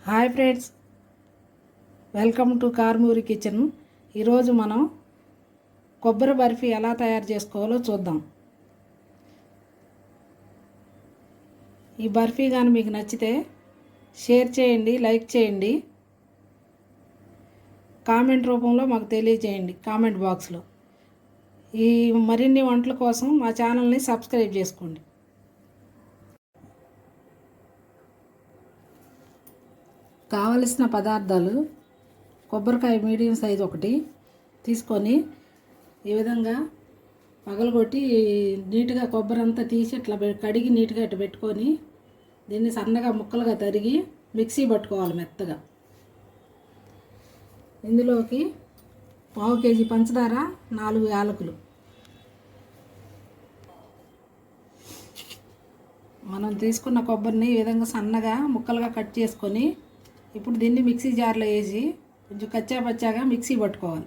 Hi friends, welcome to Karmuri kitchen. ఈరోజు మనం కొబ్బరి బర్ఫీ ఎలా తయారు చేసుకోవాలో చూద్దాం. ఈ బర్ఫీ కానీ మీకు నచ్చితే షేర్ చేయండి, లైక్ చేయండి, కామెంట్ రూపంలో మాకు తెలియజేయండి కామెంట్ బాక్స్లో. ఈ మరిన్ని వంటల కోసం మా ఛానల్ని సబ్స్క్రైబ్ చేసుకోండి. కావలసిన పదార్థాలు: కొబ్బరికాయ మీడియం సైజు ఒకటి తీసుకొని ఈ విధంగా పగలగొట్టి నీట్గా కొబ్బరి అంతా తీసి ఇట్లా కడిగి నీట్గా ఇట్లా పెట్టుకొని దీన్ని సన్నగా ముక్కలుగా తరిగి మిక్సీ పట్టుకోవాలి మెత్తగా. ఇందులోకి 1/2 కేజీ పంచదార, 4 యాలకులు. మనం తీసుకున్న కొబ్బరిని ఈ విధంగా సన్నగా ముక్కలుగా కట్ చేసుకొని ఇప్పుడు దీన్ని మిక్సీ జార్లో వేసి కొంచెం కచ్చా పచ్చాగా మిక్సీ పట్టుకోవాలి.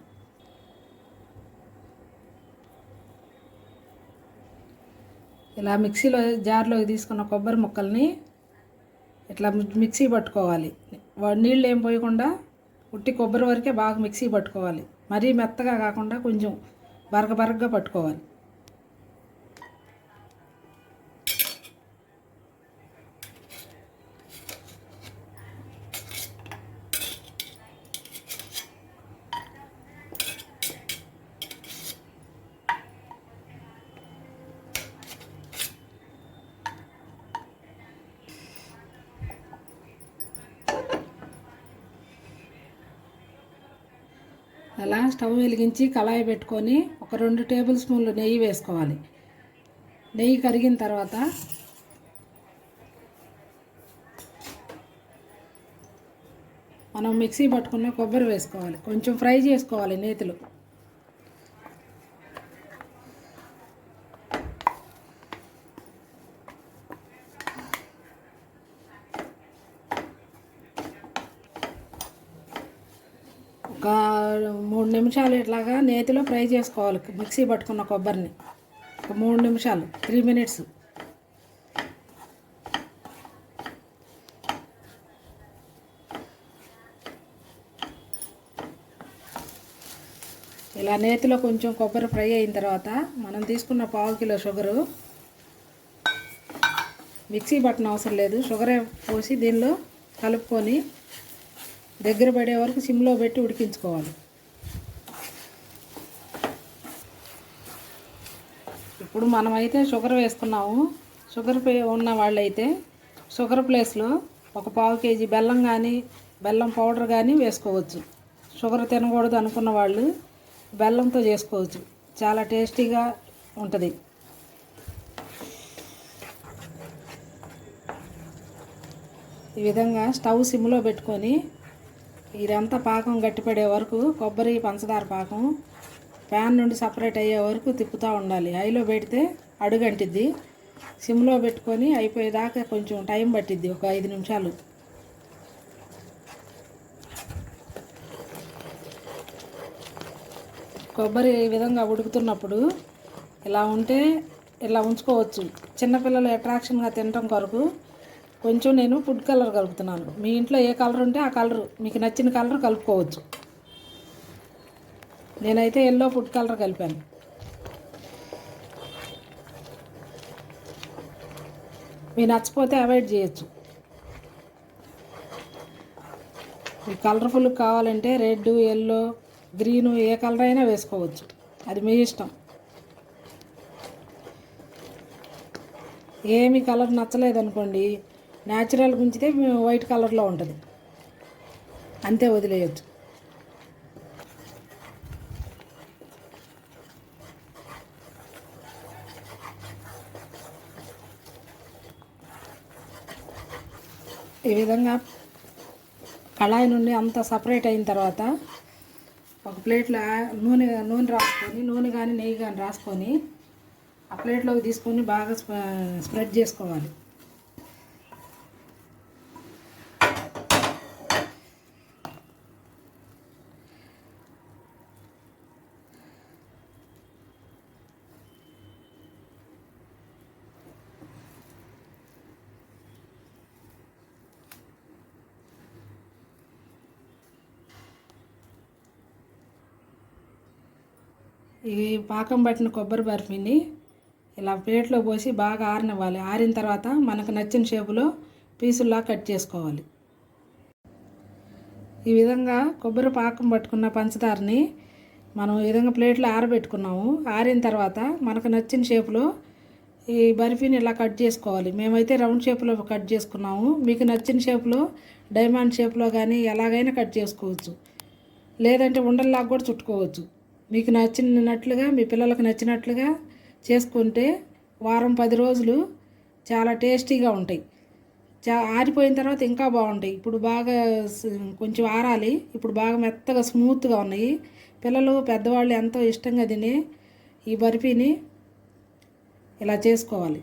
ఇలా మిక్సీలో జార్లోకి తీసుకున్న కొబ్బరి ముక్కల్ని ఇట్లా మిక్సీ పట్టుకోవాలి. నీళ్ళు ఏం పోయకుండా ఉట్టి కొబ్బరి వరకే బాగా మిక్సీ పట్టుకోవాలి. మరీ మెత్తగా కాకుండా కొంచెం బరగబరగ్గా పట్టుకోవాలి. అలా స్టవ్ వెలిగించి కళాయి పెట్టుకొని ఒక 2 టేబుల్ స్పూన్లు నెయ్యి వేసుకోవాలి. నెయ్యి కరిగిన తర్వాత మనం మిక్సీ పట్టుకున్న కొబ్బరి వేసుకోవాలి. కొంచెం ఫ్రై చేసుకోవాలి నేతిలో. ఒక 3 నిమిషాలు ఇట్లాగా నేతిలో ఫ్రై చేసుకోవాలి మిక్సీ పట్టుకున్న కొబ్బరిని. ఒక 3 నిమిషాలు, 3 మినిట్స్. ఇలా నేతిలో కొంచెం కొబ్బరి ఫ్రై అయిన తర్వాత మనం తీసుకున్న 1/2 కిలో షుగరు, మిక్సీ పట్టన అవసరం లేదు, షుగరే పోసి దీనిలో కలుపుకొని దగ్గర పడే వరకు సిమ్లో పెట్టి ఉడికించుకోవాలి. ఇప్పుడు మనమైతే షుగర్ వేసుకున్నాము. షుగర్ ఉన్న వాళ్ళైతే షుగర్ ప్లేస్లో ఒక 1/2 కేజీ బెల్లం కానీ బెల్లం పౌడర్ కానీ వేసుకోవచ్చు. షుగర్ తినకూడదు అనుకున్న వాళ్ళు బెల్లంతో చేసుకోవచ్చు, చాలా టేస్టీగా ఉంటుంది. ఈ విధంగా స్టవ్ సిమ్లో పెట్టుకొని ఇదంతా పాకం గట్టిపడే వరకు, కొబ్బరి పంచదార పాకం ప్యాన్ నుండి సపరేట్ అయ్యే వరకు తిప్పుతూ ఉండాలి. హైలో పెడితే అడుగంటిద్ది. సిమ్లో పెట్టుకొని అయిపోయేదాకా కొంచెం టైం పట్టిద్ది, ఒక 5 నిమిషాలు. కొబ్బరి ఈ విధంగా ఉడుకుతున్నప్పుడు ఇలా ఉంటే ఇలా ఉంచుకోవచ్చు. చిన్నపిల్లలు అట్రాక్షన్గా తినటం కొరకు కొంచెం నేను ఫుడ్ కలర్ కలుపుతున్నాను. మీ ఇంట్లో ఏ కలర్ ఉంటే ఆ కలర్, మీకు నచ్చిన కలర్ కలుపుకోవచ్చు. నేనైతే ఎల్లో ఫుడ్ కలర్ కలిపాను. మీకు నచ్చపోతే అవాయిడ్ చేయొచ్చు. మీకు కలర్ఫుల్ కావాలంటే రెడ్, ఎల్లో, గ్రీను ఏ కలర్ అయినా వేసుకోవచ్చు, అది మీ ఇష్టం. ఏమి కలర్ నచ్చలేదనుకోండి, న్యాచురల్ గుంచితే వైట్ కలర్లో ఉంటుంది, అంతే, వదిలేయచ్చు. ఈ విధంగా కళాయి నుండి అంతా సపరేట్ అయిన తర్వాత ఒక ప్లేట్లో నూనె రాసుకొని, నూనె కానీ నెయ్యి కానీ రాసుకొని ఆ ప్లేట్లోకి తీసుకొని బాగా స్ప్రెడ్ చేసుకోవాలి. ఈ పాకం పట్టిన కొబ్బరి బర్ఫీని ఇలా ప్లేట్లో పోసి బాగా ఆరనివ్వాలి. ఆరిన తర్వాత మనకు నచ్చిన షేపులో పీసుల్లా కట్ చేసుకోవాలి. ఈ విధంగా కొబ్బరి పాకం పట్టుకున్న పంచదారని మనం ఈ విధంగా ప్లేట్లో ఆరబెట్టుకున్నాము. ఆరిన తర్వాత మనకు నచ్చిన షేపులో ఈ బర్ఫీని ఇలా కట్ చేసుకోవాలి. మేమైతే రౌండ్ షేప్లో కట్ చేసుకున్నాము. మీకు నచ్చిన షేప్లో డైమండ్ షేప్లో కానీ ఎలాగైనా కట్ చేసుకోవచ్చు. లేదంటే ఉండల్లాగా కూడా చుట్టుకోవచ్చు. మీకు నచ్చినట్లుగా మీ పిల్లలకు నచ్చినట్లుగా చేసుకుంటే వారం 10 రోజులు చాలా టేస్టీగా ఉంటాయి. ఆరిపోయిన తర్వాత ఇంకా బాగుంటాయి. ఇప్పుడు బాగా కొంచెం ఆరాలి. ఇప్పుడు బాగా మెత్తగా స్మూత్గా ఉన్నాయి. పిల్లలు పెద్దవాళ్ళు ఎంతో ఇష్టంగా తినే ఈ బర్ఫీని ఇలా చేసుకోవాలి.